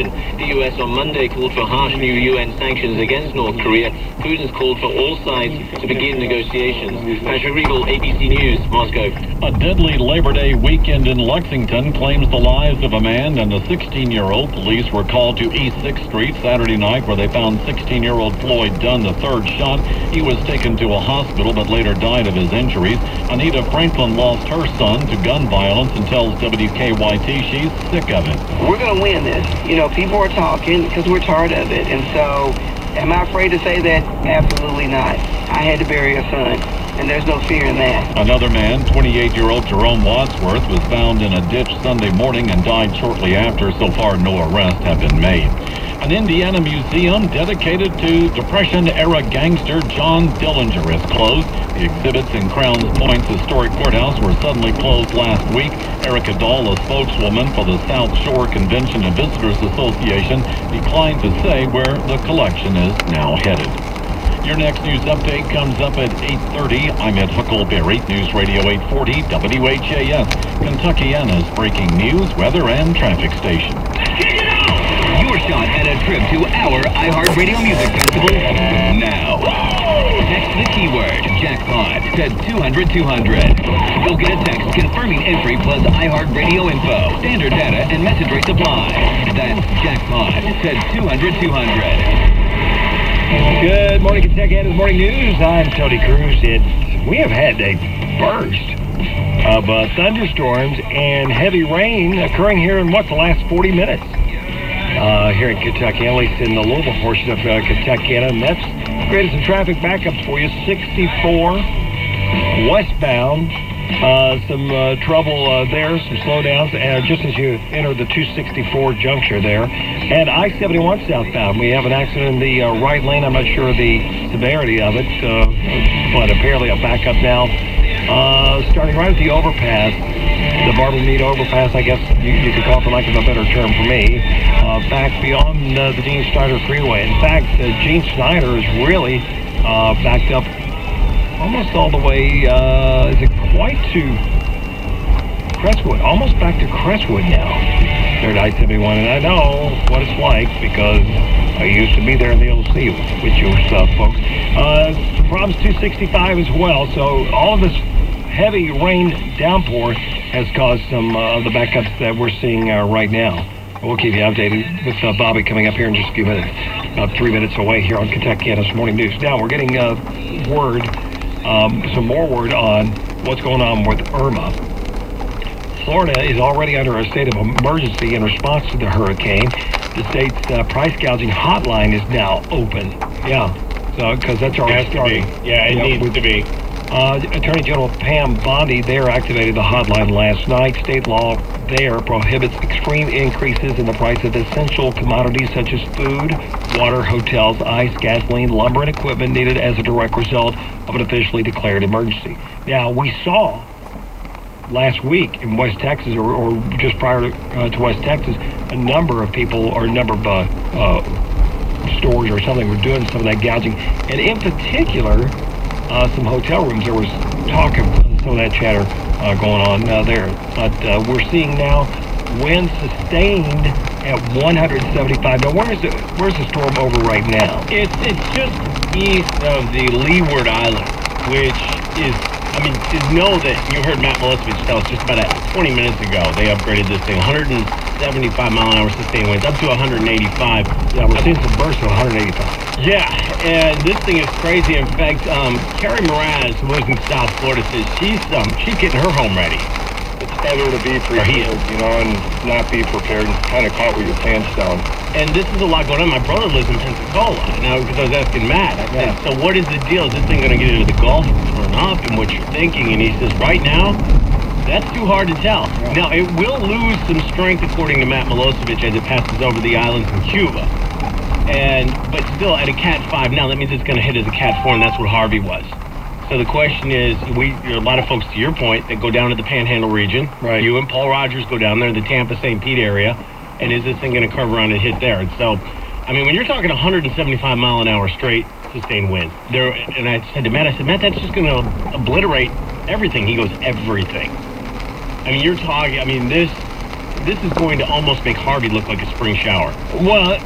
escalation. The U.S. on Monday called for harsh new UN sanctions against North Korea. Putin's called for all sides to begin negotiations. Patrick Regal, ABC News, Moscow. A deadly Labor Day weekend in Lexington claims the lives of a man and a 16-year-old. Police were called to East 6th Street Saturday night where they found 16-year-old Floyd Dunn, the third shot. He was taken to a hospital but later died of his injuries. Anita Franklin lost her son to gun violence and tells WKYT she's sick of it. We're going to win this. You know, people are talking because we're tired of it. And so, am I afraid to say that? Absolutely not. I had to bury a son, and there's no fear in that. Another man, 28-year-old Jerome Wadsworth, was found in a ditch Sunday morning and died shortly after. So far, no arrests have been made. An Indiana museum dedicated to Depression-era gangster John Dillinger is closed. The exhibits in Crowns Point's historic courthouse were suddenly closed last week. Erica Dahl, a spokeswoman for the South Shore Convention and Visitors Association, declined to say where the collection is now headed. Your next news update comes up at 8:30. I'm at Huckleberry, News Radio 840 WHAS, Kentuckiana's breaking news, weather, and traffic station. Your shot at a trip to our iHeartRadio Music Festival now. Text the keyword jackpot to 200-200. You'll get a text confirming entry plus iHeartRadio info, standard data, and message rate supply. That's jackpot to 200-200. Good morning, Kentuckiana's Morning News. I'm Tony Cruz. We have had a burst of thunderstorms and heavy rain occurring here in the last 40 minutes. Here in Kentucky, at least in the Louisville portion of Kentuckiana, and that's created some traffic backups for you. 64 westbound, some trouble there, some slowdowns, just as you enter the 264 juncture there. And I-71 southbound, we have an accident in the right lane. I'm not sure the severity of it, but apparently a backup now. Starting right at the overpass, the Barbara Meade overpass, I guess you could call it for lack of a better term for me, back beyond the Gene Snyder Freeway. In fact, Gene Snyder is really backed up almost all the way, is it quite to Crestwood? Almost back to Crestwood now. There at I-71, and I know what it's like because I used to be there in the LC with you folks. Some problems 265 as well, so all of this heavy rain downpour has caused some of the backups that we're seeing right now. We'll keep you updated with Bobby coming up here in just a few minutes, about 3 minutes away here on Kentuckiana's Morning News. Now, we're getting some more word on what's going on with Irma. Florida is already under a state of emergency in response to the hurricane. The state's price gouging hotline is now open. Yeah, so because that's already starting. Yeah, it needs to be. Attorney General Pam Bondi there activated the hotline last night. State law there prohibits extreme increases in the price of essential commodities such as food, water, hotels, ice, gasoline, lumber, and equipment needed as a direct result of an officially declared emergency. Now, we saw last week in West Texas, or just prior to West Texas, a number of people or a number of stores or something were doing some of that gouging. And in particular, some hotel rooms, there was talk of some of that chatter going on there. But we're seeing now winds sustained at 175. Now, where's the storm over right now? It's just east of the Leeward Island, which is, to know that you heard Matt Milosevic tell us just about 20 minutes ago, they upgraded this thing, 175 mile an hour sustained winds, up to 185. Yeah, we're seeing some bursts of 185. Yeah, and this thing is crazy. In fact, Carrie Mraz, who lives in South Florida, says she's getting her home ready. It's better to be prepared, and not be prepared and kind of caught with your pants down. And this is a lot going on. My brother lives in Pensacola. Now, because I was asking Matt, I said, so what is the deal? Is this thing going to get into the Gulf or not? And what you're thinking? And he says, right now, that's too hard to tell. Yeah. Now, it will lose some strength, according to Matt Milosevic, as it passes over the islands in Cuba. But still, at a Cat 5 now, that means it's going to hit as a Cat 4, and that's what Harvey was. So the question is, there are a lot of folks, to your point, that go down to the Panhandle region. Right. You and Paul Rogers go down there, the Tampa-St. Pete area, and is this thing going to curve around and hit there? And so, when you're talking 175 mile an hour straight sustained wind, and I said to Matt, that's just going to obliterate everything. He goes, everything. You're talking, this this is going to almost make Harvey look like a spring shower. Well,